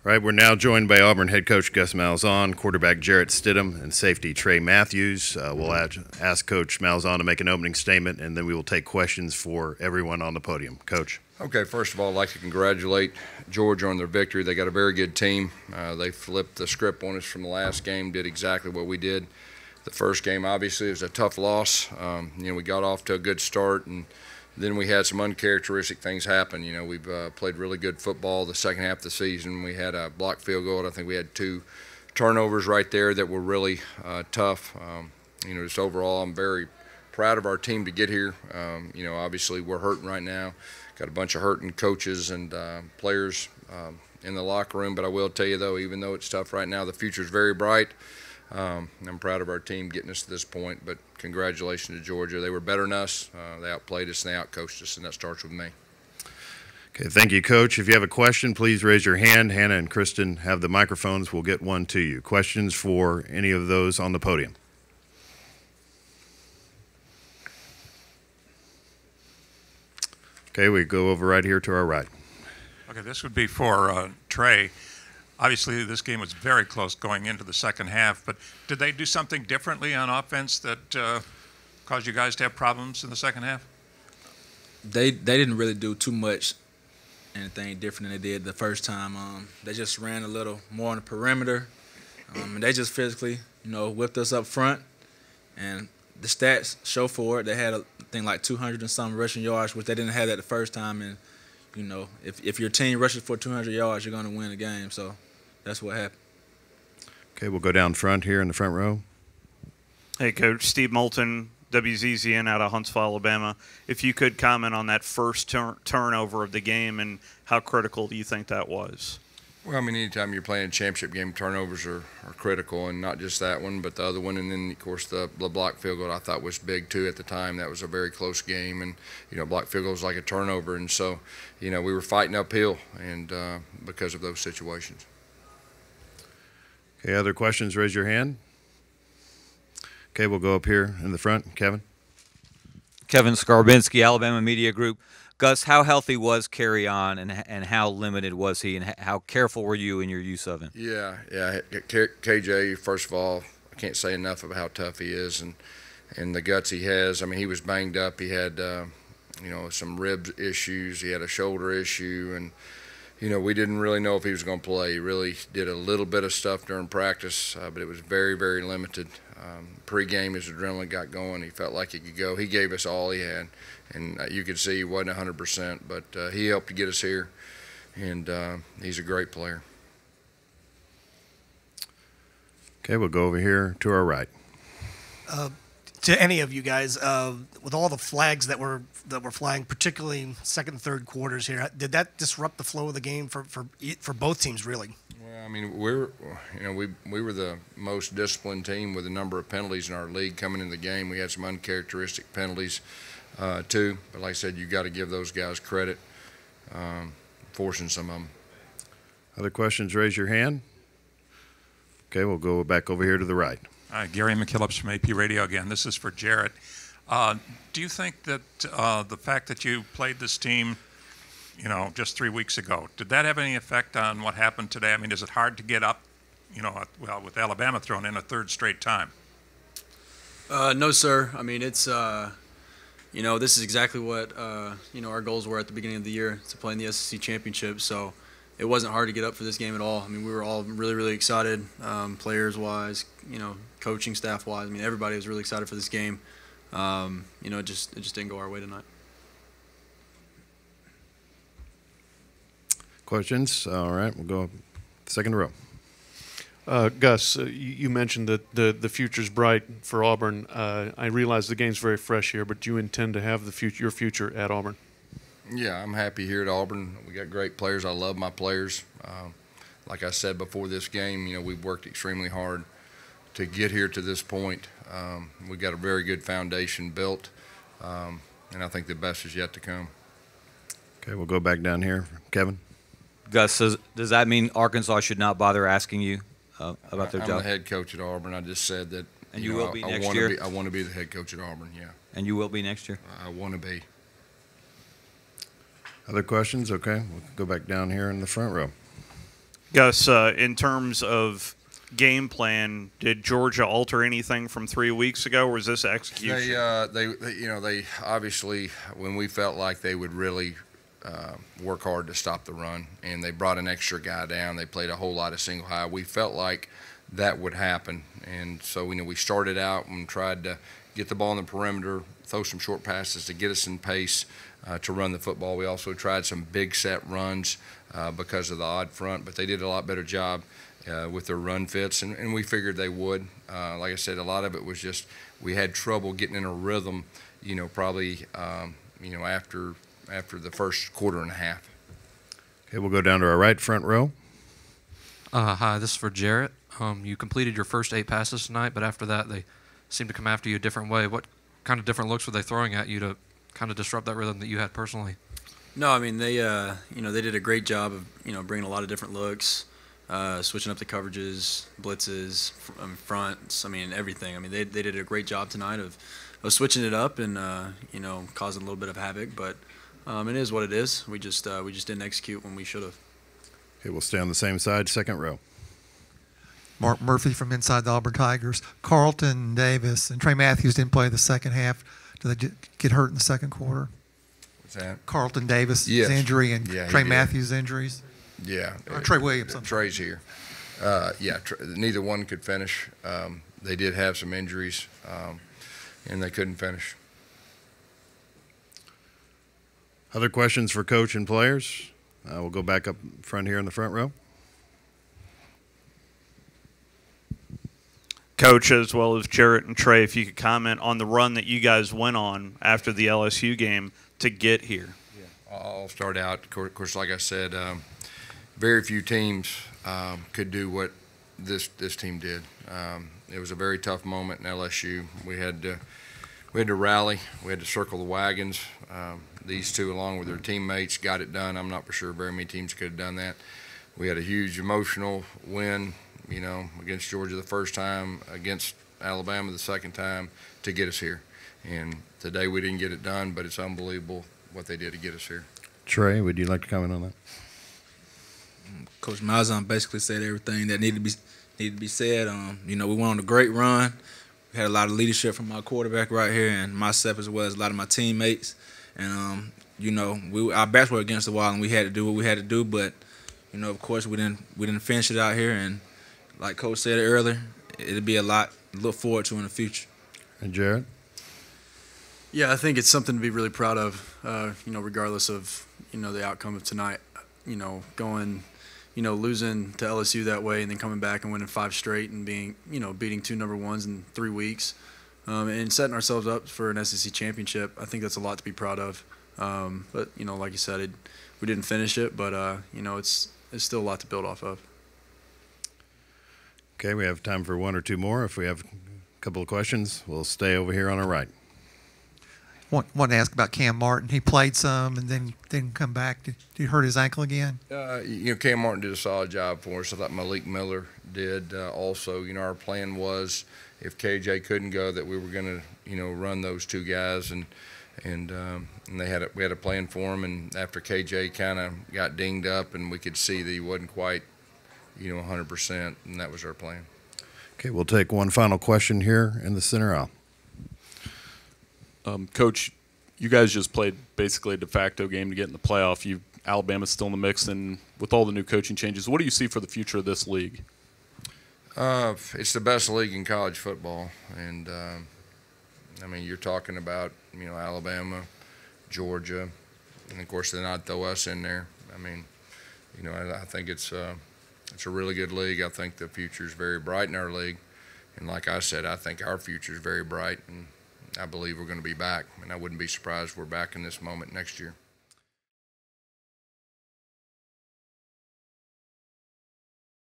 All right, we're now joined by Auburn head coach Gus Malzahn, quarterback Jarrett Stidham, and safety Trey Matthews. We'll ask Coach Malzahn to make an opening statement, and then we will take questions for everyone on the podium. Coach. Okay, first of all, I'd like to congratulate Georgia on their victory. They got a very good team. They flipped the script on us from the last game, did exactly what we did. The first game, obviously, it was a tough loss. We got off to a good start, and then we had some uncharacteristic things happen. We've played really good football the second half of the season. We had a blocked field goal. I think we had 2 turnovers right there that were really tough. Just overall, I'm very proud of our team to get here. Obviously we're hurting right now. Got a bunch of hurting coaches and players in the locker room. But I will tell you, though, even though it's tough right now, the future is very bright. I'm proud of our team getting us to this point, but congratulations to Georgia. They were better than us. They outplayed us and they outcoached us, and that starts with me. Okay, thank you, Coach. If you have a question, please raise your hand. Hannah and Kristen have the microphones. We'll get one to you. Questions for any of those on the podium? Okay, we go over right here to our right. Okay, this would be for Trey. Obviously, this game was very close going into the second half, but did they do something differently on offense that caused you guys to have problems in the second half? They didn't really do too much anything different than they did the first time. They just ran a little more on the perimeter, and they just physically, whipped us up front. And the stats show for it. They had a thing like 200 and some rushing yards, which they didn't have that the first time. And if your team rushes for 200 yards, you're going to win the game. So that's what happened. Okay, we'll go down front here in the front row. Hey, Coach. Steve Moulton, WZZN out of Huntsville, Alabama. If you could comment on that first turnover of the game and how critical do you think that was? Well, anytime you're playing a championship game, turnovers are critical, and not just that one, but the other one. And then, of course, the block field goal I thought was big, too, at the time. That was a very close game, and, block field goal is like a turnover. And so, we were fighting uphill and because of those situations. Okay, other questions, raise your hand. Okay, we'll go up here in the front. Kevin. Kevin Skarbinski, Alabama Media Group. Gus, how healthy was Carry On, and how limited was he, and how careful were you in your use of him? Yeah. KJ, first of all, I can't say enough about how tough he is and the guts he has. He was banged up. He had, some rib issues. He had a shoulder issue, and, we didn't really know if he was going to play. He really did a little bit of stuff during practice, but it was very, very limited. Pre-game, his adrenaline got going. He felt like he could go. He gave us all he had, and you could see he wasn't 100%, but he helped to get us here, and he's a great player. Okay, we'll go over here to our right. To any of you guys, with all the flags that were flying, particularly second and third quarters here, did that disrupt the flow of the game for both teams, really? Well, we were the most disciplined team with a number of penalties in our league coming in the game. We had some uncharacteristic penalties too, but like I said, you got to give those guys credit, forcing some of them. Other questions, raise your hand. Okay, we'll go back over here to the right. Gary McKillips from AP Radio again. This is for Jarrett. Do you think that the fact that you played this team, just 3 weeks ago, did that have any effect on what happened today? Is it hard to get up, with Alabama thrown in a third straight time? No, sir. It's, this is exactly what, our goals were at the beginning of the year, to play in the SEC championship. So it wasn't hard to get up for this game at all. We were all really, really excited, players-wise, coaching staff-wise. Everybody was really excited for this game. It just didn't go our way tonight. Questions? All right, we'll go second row. Gus, you mentioned that the future's bright for Auburn. I realize the game's very fresh here, but do you intend to have your future at Auburn? Yeah, I'm happy here at Auburn. We got great players. I love my players. Like I said before this game, we've worked extremely hard to get here to this point. We got a very good foundation built, and I think the best is yet to come. Okay, we'll go back down here. Kevin? Gus, does that mean Arkansas should not bother asking you about their job? I'm the head coach at Auburn. I just said that. And you will be next year? I want to be the head coach at Auburn, yeah. And you will be next year? I want to be. Other questions? Okay, we'll go back down here in the front row. Gus, in terms of game plan, did Georgia alter anything from 3 weeks ago, or was this execution? They obviously, when we felt like they would really work hard to stop the run, and they brought an extra guy down. They played a whole lot of single high. We felt like that would happen, and so we started out and tried to get the ball in the perimeter, throw some short passes to get us in pace to run the football. We also tried some big set runs because of the odd front, but they did a lot better job with their run fits, and we figured they would. Like I said, a lot of it was just we had trouble getting in a rhythm, probably after the first quarter and a half. Okay, we'll go down to our right front row. Hi, this is for Jarrett. You completed your first 8 passes tonight, but after that they seemed to come after you a different way. What kind of different looks were they throwing at you to kind of disrupt that rhythm that you had personally? No, I mean they did a great job of bringing a lot of different looks, switching up the coverages, blitzes, fronts. I mean everything. I mean they did a great job tonight of switching it up and causing a little bit of havoc. But it is what it is. We just didn't execute when we should have. Okay, we'll stay on the same side, second row. Mark Murphy from inside the Auburn Tigers. Carlton Davis and Trey Matthews didn't play the second half. Did they get hurt in the second quarter? What's that? Carlton Davis' Yes. injury and Yeah, he Trey did. Matthews' injuries? Yeah. Or Trey Williams. I'm sorry. Trey's here. Neither one could finish. They did have some injuries, and they couldn't finish. Other questions for coach and players? We'll go back up front here in the front row. Coach, as well as Jarrett and Trey, if you could comment on the run that you guys went on after the LSU game to get here. I'll start out. Of course, like I said, very few teams could do what this team did. It was a very tough moment in LSU. We had to rally. We had to circle the wagons. These two, along with their teammates, got it done. I'm not for sure very many teams could have done that. We had a huge emotional win, against Georgia the first time, against Alabama the second time to get us here. And today we didn't get it done, but it's unbelievable what they did to get us here. Trey, would you like to comment on that? Coach Malzahn basically said everything that needed to be said. We went on a great run. We had a lot of leadership from my quarterback right here and myself as well as a lot of my teammates. And our backs were against the wall and we had to do what we had to do. But of course we didn't finish it out here. And like Coach said earlier, it'll be a lot to look forward to in the future. And Jarrett? Yeah, I think it's something to be really proud of. Regardless of the outcome of tonight. Going, losing to LSU that way and then coming back and winning 5 straight and beating 2 number ones in 3 weeks, and setting ourselves up for an SEC championship. I think that's a lot to be proud of. But like you said, we didn't finish it, but it's still a lot to build off of. Okay, we have time for one or two more. If we have a couple of questions, we'll stay over here on our right. Want to ask about Cam Martin. He played some and then didn't come back. Did he hurt his ankle again? Cam Martin did a solid job for us. I thought Malik Miller did also. Our plan was if KJ couldn't go that we were going to, run those two guys and we had a plan for him. And after KJ kind of got dinged up and we could see that he wasn't quite, 100%, and that was our plan. Okay, we'll take one final question here in the center aisle. Coach, you guys just played basically a de facto game to get in the playoff. Alabama's still in the mix, and with all the new coaching changes, what do you see for the future of this league? It's the best league in college football, and you're talking about Alabama, Georgia, and of course then I'd throw us in there. I think it's a really good league. I think the future is very bright in our league, and like I said, I think our future is very bright, and I believe we're going to be back, and I wouldn't be surprised if we're back in this moment next year.